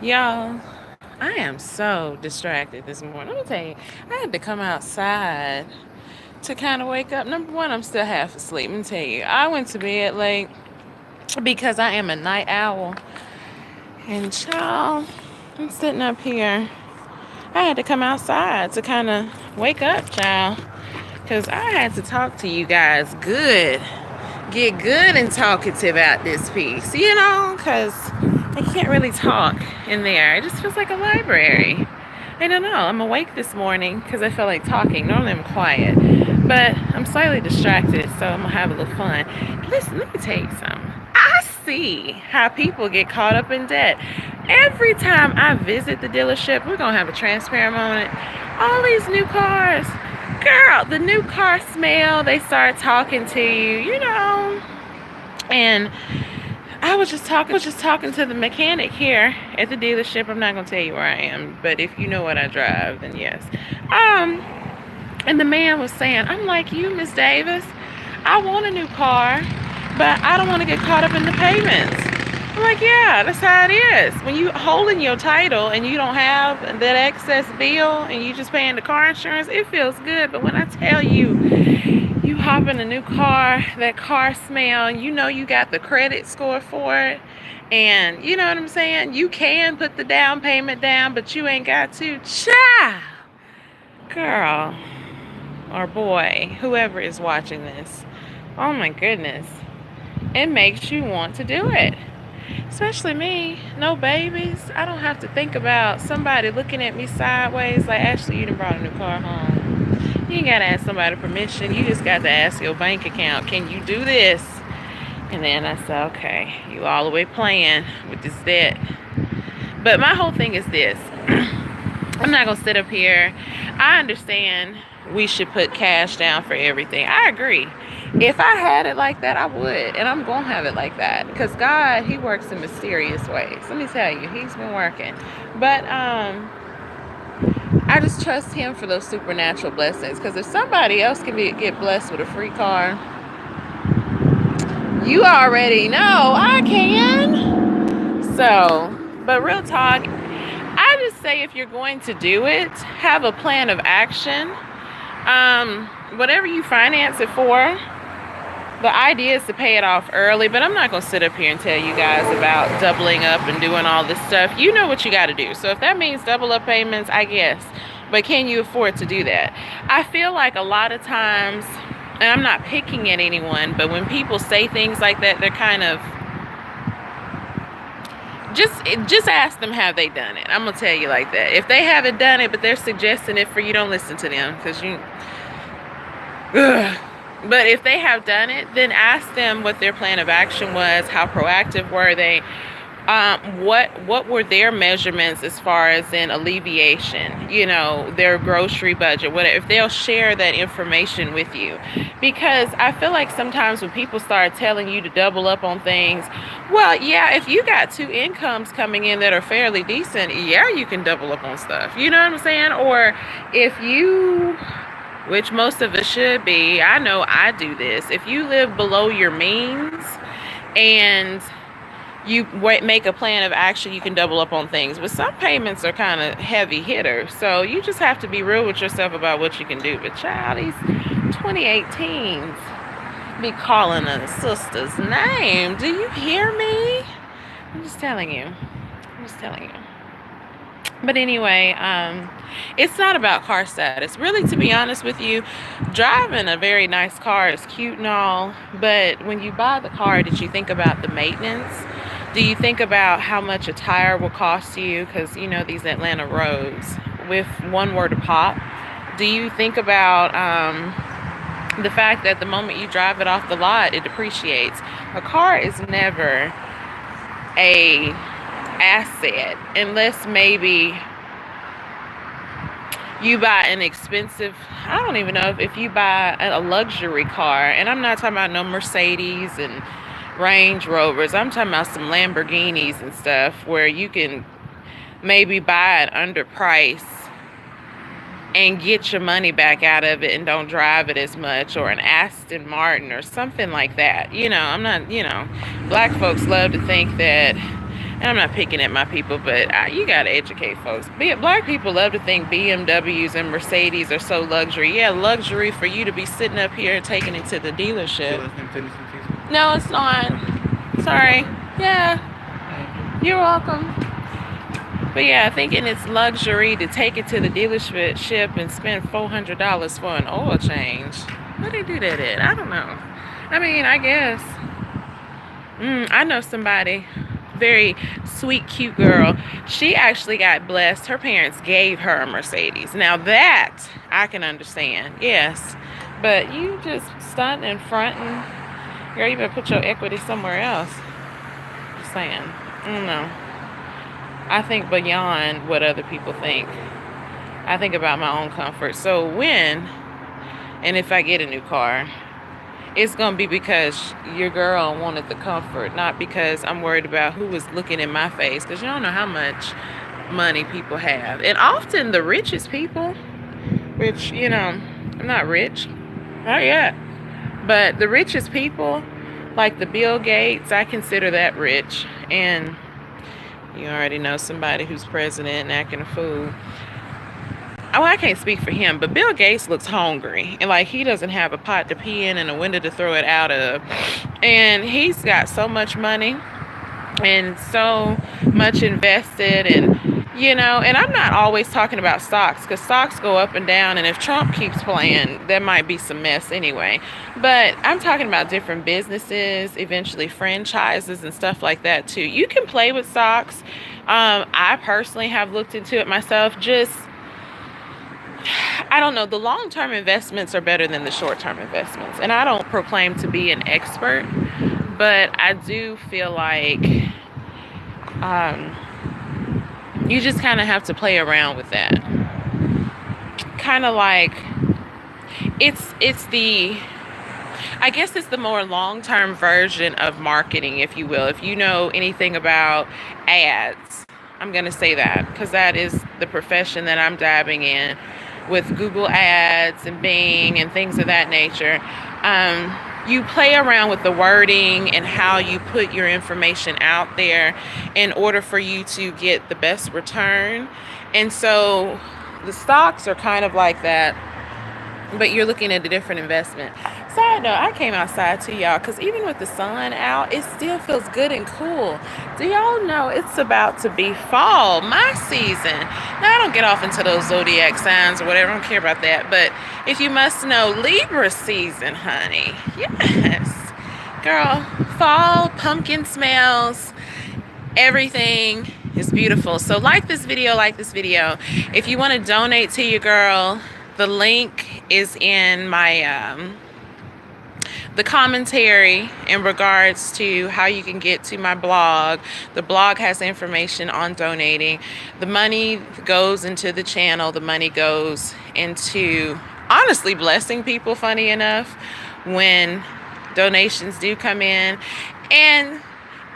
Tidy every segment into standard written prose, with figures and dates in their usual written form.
Y'all, I am so distracted this morning. Let me tell you, I had to come outside to kind of wake up. Number one, I'm still half asleep. Let me tell you, I went to bed late because I am a night owl. And child, I'm sitting up here. I had to come outside to kind of wake up, child, because I had to talk to you guys good. Get good and talkative out this piece, because I can't really talk in there. It just feels like a library. I don't know. I'm awake this morning because I felt like talking. Normally I'm quiet, but I'm slightly distracted, so I'm gonna have a little fun. Listen, let me tell you something. I see how people get caught up in debt. Every time I visit the dealership, we're gonna have a transparent moment. All these new cars, girl, the new car smell, they start talking to you. And I was just talking to the mechanic here at the dealership. I'm not gonna tell you where I am, but if you know what I drive, then yes. Um, and the man was saying, I'm like you, Miss Davis. I want a new car, but I don't want to get caught up in the payments. I'm like, yeah, that's how it is. When you holding your title and you don't have that excess bill and you just paying the car insurance, it feels good. But when I tell you, you hop in a new car, that car smell, you got the credit score for it. And you know what I'm saying? You can put the down payment down, but you ain't got to. Child, girl, or boy, whoever is watching this. Oh my goodness. It makes you want to do it. Especially me, no babies. I don't have to think about somebody looking at me sideways like, Ashley, you done brought a new car home. You ain't got to ask somebody permission. You just got to ask your bank account, can you do this? And then I said, okay, you all the way playing with this debt. But my whole thing is this. I'm not going to sit up here. I understand we should put cash down for everything. I agree. If I had it like that, I would. And I'm going to have it like that. Because God, He works in mysterious ways. Let me tell you, He's been working. But I just trust Him for those supernatural blessings. Because if somebody else can get blessed with a free car, you already know I can. So, but real talk, I just say if you're going to do it, have a plan of action. Whatever you finance it for, the idea is to pay it off early, but I'm not going to sit up here and tell you guys about doubling up and doing all this stuff. You know what you got to do. So if that means double up payments, I guess. But can you afford to do that? I feel like a lot of times, and I'm not picking at anyone, but when people say things like that, they're kind of just ask them, have they done it? I'm gonna tell you like that. If they haven't done it, but they're suggesting it for you, don't listen to them because you. Ugh. But if they have done it, then ask them what their plan of action was. How proactive were they? What were their measurements as far as in alleviation? Their grocery budget. What if they'll share that information with you? Because I feel like sometimes when people start telling you to double up on things, well, yeah, if you got two incomes coming in that are fairly decent, yeah, you can double up on stuff. You know what I'm saying? Or if you, which most of us should be, I know I do this. If you live below your means and you make a plan of action, you can double up on things. But some payments are kind of heavy hitters. So you just have to be real with yourself about what you can do. But child, these 2018s be calling a sister's name. Do you hear me? I'm just telling you. I'm just telling you. But anyway, it's not about car status. Really, to be honest with you, driving a very nice car is cute and all, but when you buy the car, did you think about the maintenance? Do you think about how much a tire will cost you? Because, these Atlanta roads, with one word, a pop. Do you think about the fact that the moment you drive it off the lot, it depreciates? A car is never a asset unless maybe you buy an expensive, I don't even know if you buy a luxury car, and I'm not talking about no Mercedes and Range Rovers. I'm talking about some Lamborghinis and stuff where you can maybe buy it under price and get your money back out of it and don't drive it as much, or an Aston Martin or something like that. I'm not, black folks love to think that And I'm not picking at my people, but you gotta educate folks. Black people love to think BMWs and Mercedes are so luxury. Yeah, luxury for you to be sitting up here taking it to the dealership. No, it's not. Sorry. Yeah. You're welcome. But yeah, thinking it's luxury to take it to the dealership and spend $400 for an oil change. Where they do that at? I don't know. I mean, I guess. I know somebody, very sweet, cute girl. She actually got blessed. Her parents gave her a Mercedes. Now that I can understand, yes. But you just stunting and fronting. Girl, you better put your equity somewhere else. Just saying. I don't know. I think beyond what other people think. I think about my own comfort. So when and if I get a new car, it's going to be because your girl wanted the comfort, not because I'm worried about who was looking in my face, because you don't know how much money people have. And often the richest people, which, you know, I'm not rich, not yet, but the richest people, like the Bill Gates, I consider that rich. And you already know somebody who's president and acting a fool. Oh, I can't speak for him, but Bill Gates looks hungry. And like he doesn't have a pot to pee in and a window to throw it out of. And he's got so much money and so much invested, and you know, and I'm not always talking about stocks, because stocks go up and down, and if Trump keeps playing, there might be some mess anyway. But I'm talking about different businesses, eventually franchises and stuff like that too. You can play with stocks. I personally have looked into it myself. Just, I don't know, the long-term investments are better than the short-term investments. And I don't proclaim to be an expert, but I do feel like you just kind of have to play around with that. Kind of like it's the, I guess it's the more long-term version of marketing, if you will. If you know anything about ads, I'm going to say that because that is the profession that I'm dabbing in with Google ads and Bing and things of that nature. You play around with the wording and how you put your information out there in order for you to get the best return. And so the stocks are kind of like that, but you're looking at a different investment. Side note, I came outside to y'all because even with the sun out, it still feels good and cool. Do y'all know it's about to be fall, my season? Now, I don't get off into those zodiac signs or whatever. I don't care about that. But if you must know, Libra season, honey. Yes. Girl, fall, pumpkin smells, everything is beautiful. So like this video. If you want to donate to your girl, the link is in my the commentary in regards to how you can get to my blog. The blog has information on donating. The money goes into the channel. The money goes into, honestly, blessing people, funny enough, when donations do come in. And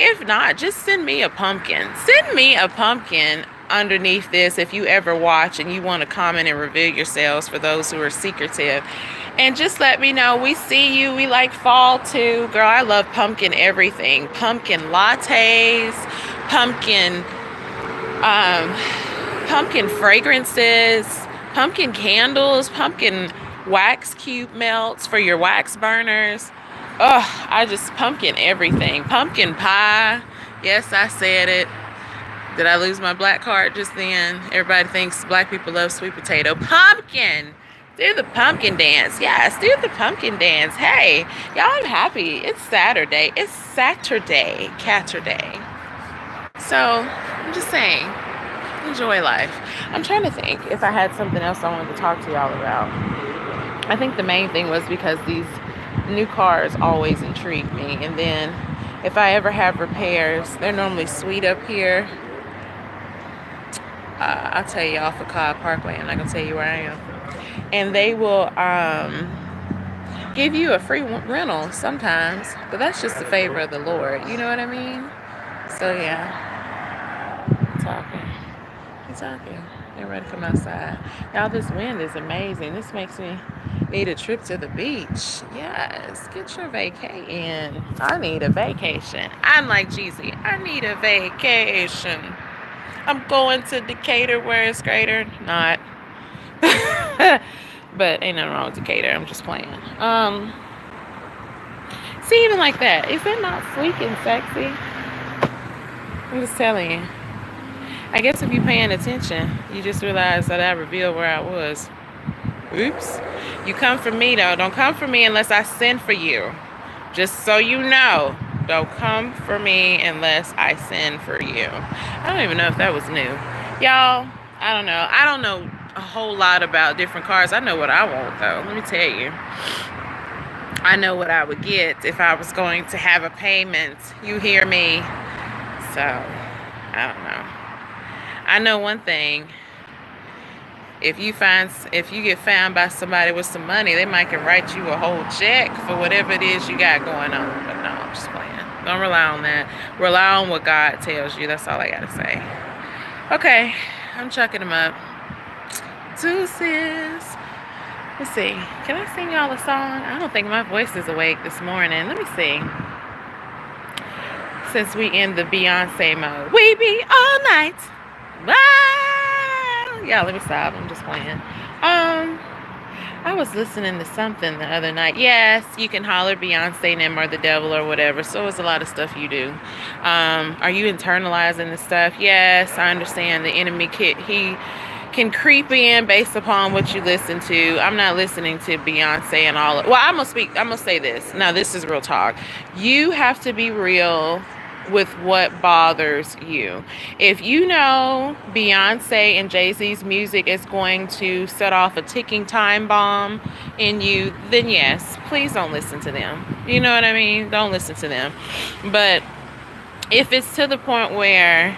if not, just send me a pumpkin. Send me a pumpkin underneath this if you ever watch and you want to comment and reveal yourselves, for those who are secretive. And just let me know. We see you. We like fall too. Girl, I love pumpkin everything. Pumpkin lattes, pumpkin fragrances, pumpkin candles, pumpkin wax cube melts for your wax burners. Oh, I just pumpkin everything. Pumpkin pie. Yes, I said it. Did I lose my black card just then? Everybody thinks black people love sweet potato. Pumpkin. Do the pumpkin dance. Yes, do the pumpkin dance. Hey, y'all, I'm happy. It's Saturday. It's Saturday. Catterday. So, I'm just saying, enjoy life. I'm trying to think if I had something else I wanted to talk to y'all about. I think the main thing was because these new cars always intrigue me. And then if I ever have repairs, they're normally sweet up here. I'll tell you off of Cobb Parkway. I'm not going to tell you where I am. And they will give you a free rental sometimes. But that's just the favor of the Lord. You know what I mean? So, yeah. I'm talking. He's talking. They're ready to come outside. Y'all, this wind is amazing. This makes me need a trip to the beach. Yes, get your vacay in. I need a vacation. I'm like Jeezy. I need a vacation. I'm going to Decatur where it's greater. Not. But ain't nothing wrong with Decatur. I'm just playing. See, even like that. Is that not sleek and sexy? I'm just telling you. I guess if you're paying attention, you just realize that I revealed where I was. Oops. You come for me, though. Don't come for me unless I send for you. Just so you know. Don't come for me unless I send for you. I don't even know if that was new. Y'all, I don't know. I don't know a whole lot about different cars. I know what I want, though. Let me tell you. I know what I would get if I was going to have a payment. You hear me? So, I don't know. I know one thing. If you get found by somebody with some money, they might can write you a whole check for whatever it is you got going on. But no, I'm just playing. Don't rely on that. Rely on what God tells you. That's all I gotta say. Okay, I'm chucking them up. Deuces. Let's see. Can I sing y'all a song? I don't think my voice is awake this morning. Let me see. Since we in the Beyonce mode. We be all night. Bye. Yeah, let me stop. I'm just playing. I was listening to something the other night. Yes, you can holler Beyonce name or the devil or whatever. So it's a lot of stuff you do. Are you internalizing the stuff? Yes, I understand the enemy he can creep in based upon what you listen to. I'm not listening to Beyonce and all. Well, I'm gonna say this. Now, this is real talk. You have to be real with what bothers you. If you know Beyonce and Jay-Z's music is going to set off a ticking time bomb in you, then yes, please don't listen to them. You know what I mean? Don't listen to them. But if it's to the point where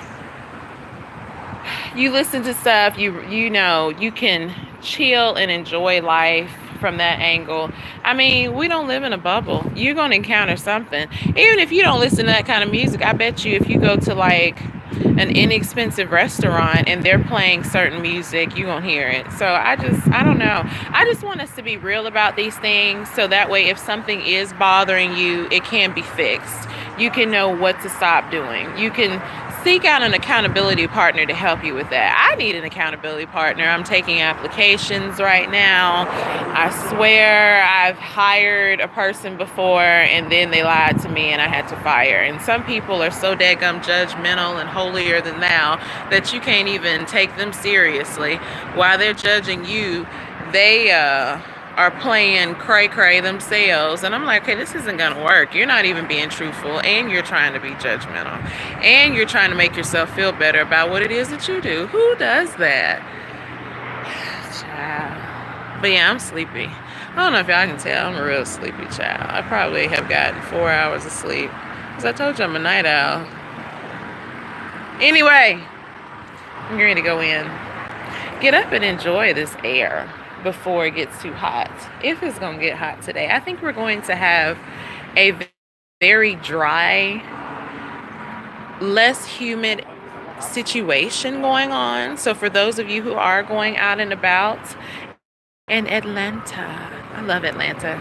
you listen to stuff, you know, you can chill and enjoy life from that angle. I mean, we don't live in a bubble. You're going to encounter something. Even if you don't listen to that kind of music, I bet you if you go to like an inexpensive restaurant and they're playing certain music, you're going to hear it. So I don't know. I just want us to be real about these things so that way if something is bothering you, it can be fixed. You can know what to stop doing. You can seek out an accountability partner to help you with that. I need an accountability partner. I'm taking applications right now. I swear I've hired a person before and then they lied to me and I had to fire. And some people are so daggum judgmental and holier than thou that you can't even take them seriously. While they're judging you, they are playing cray-cray themselves. And I'm like, okay, this isn't going to work. You're not even being truthful, and you're trying to be judgmental. And you're trying to make yourself feel better about what it is that you do. Who does that? Child. But yeah, I'm sleepy. I don't know if y'all can tell. I'm a real sleepy child. I probably have gotten 4 hours of sleep. Because I told you I'm a night owl. Anyway, I'm ready to go in. Get up and enjoy this air before it gets too hot. If it's going to get hot today, I think we're going to have a very dry, less humid situation going on. So for those of you who are going out and about in Atlanta, I love Atlanta.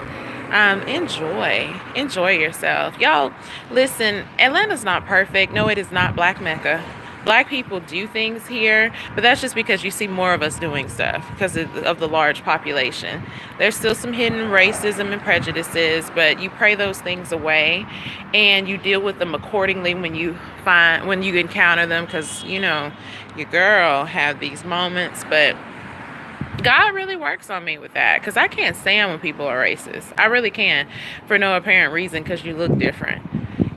Enjoy yourself. Y'all, listen, Atlanta's not perfect. No, it is not Black Mecca. Black people do things here, but that's just because you see more of us doing stuff because of the large population. There's still some hidden racism and prejudices, but you pray those things away and you deal with them accordingly when you encounter them, because you know your girl have these moments. But God really works on me with that, because I can't stand when people are racist. I really can, for no apparent reason, because you look different.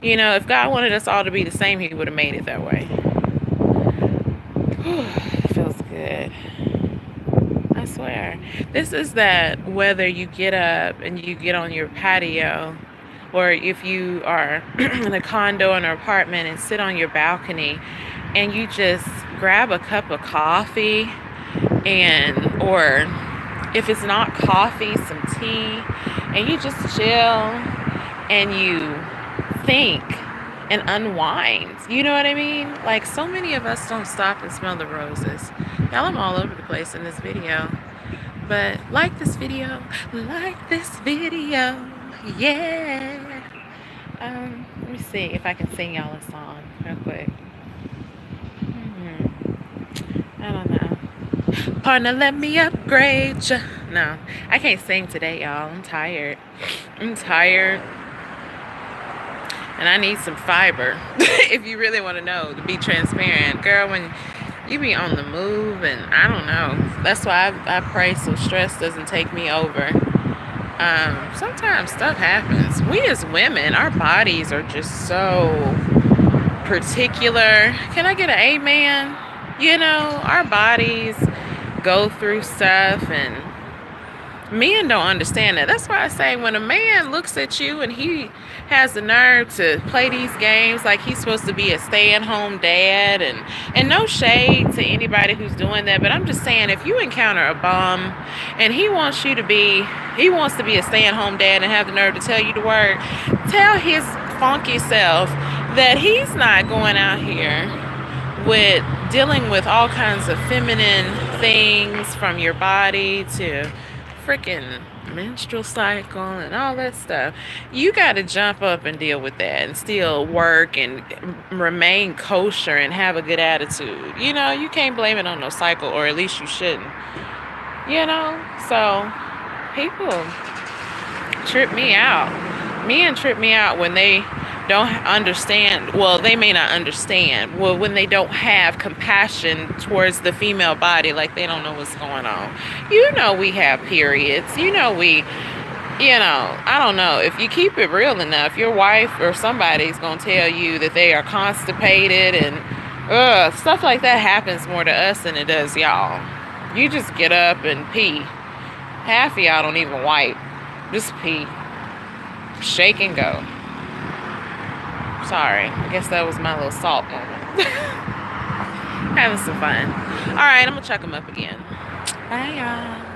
You know, if God wanted us all to be the same, he would have made it that way. It feels good. I swear. This is that whether you get up and you get on your patio, or if you are in a condo or an apartment and sit on your balcony and you just grab a cup of coffee, or if it's not coffee, some tea, and you just chill and you think and unwind. You know what I mean? Like, so many of us don't stop and smell the roses. Y'all, I'm all over the place in this video. But like this video, yeah. Let me see if I can sing y'all a song real quick. I don't know. Partner, let me upgrade ya. No, I can't sing today, y'all. I'm tired. I'm tired. And I need some fiber. If you really want to know, to be transparent. Girl, when you be on the move, and I don't know. That's why I pray so stress doesn't take me over. Sometimes stuff happens. We as women, our bodies are just so particular. Can I get an amen? You know, our bodies go through stuff, and men don't understand that. That's why I say when a man looks at you and he has the nerve to play these games like he's supposed to be a stay-at-home dad, and no shade to anybody who's doing that, but I'm just saying, if you encounter a bum and he wants to be a stay-at-home dad and have the nerve to tell you to work, tell his funky self that he's not going out here with dealing with all kinds of feminine things, from your body to freaking menstrual cycle and all that stuff. You got to jump up and deal with that and still work and remain kosher and have a good attitude. You know, you can't blame it on no cycle, or at least you shouldn't. You know, so people trip me out. Men trip me out when they don't understand. Well, they may not understand. Well, when they don't have compassion towards the female body, like they don't know what's going on. You know, we have periods. You know, I don't know. If you keep it real enough, your wife or somebody's going to tell you that they are constipated, and stuff like that happens more to us than it does y'all. You just get up and pee. Half of y'all don't even wipe. Just pee. Shake and go. Sorry. I guess that was my little salt moment. Having some fun. Alright, I'm going to chuck them up again. Bye, y'all.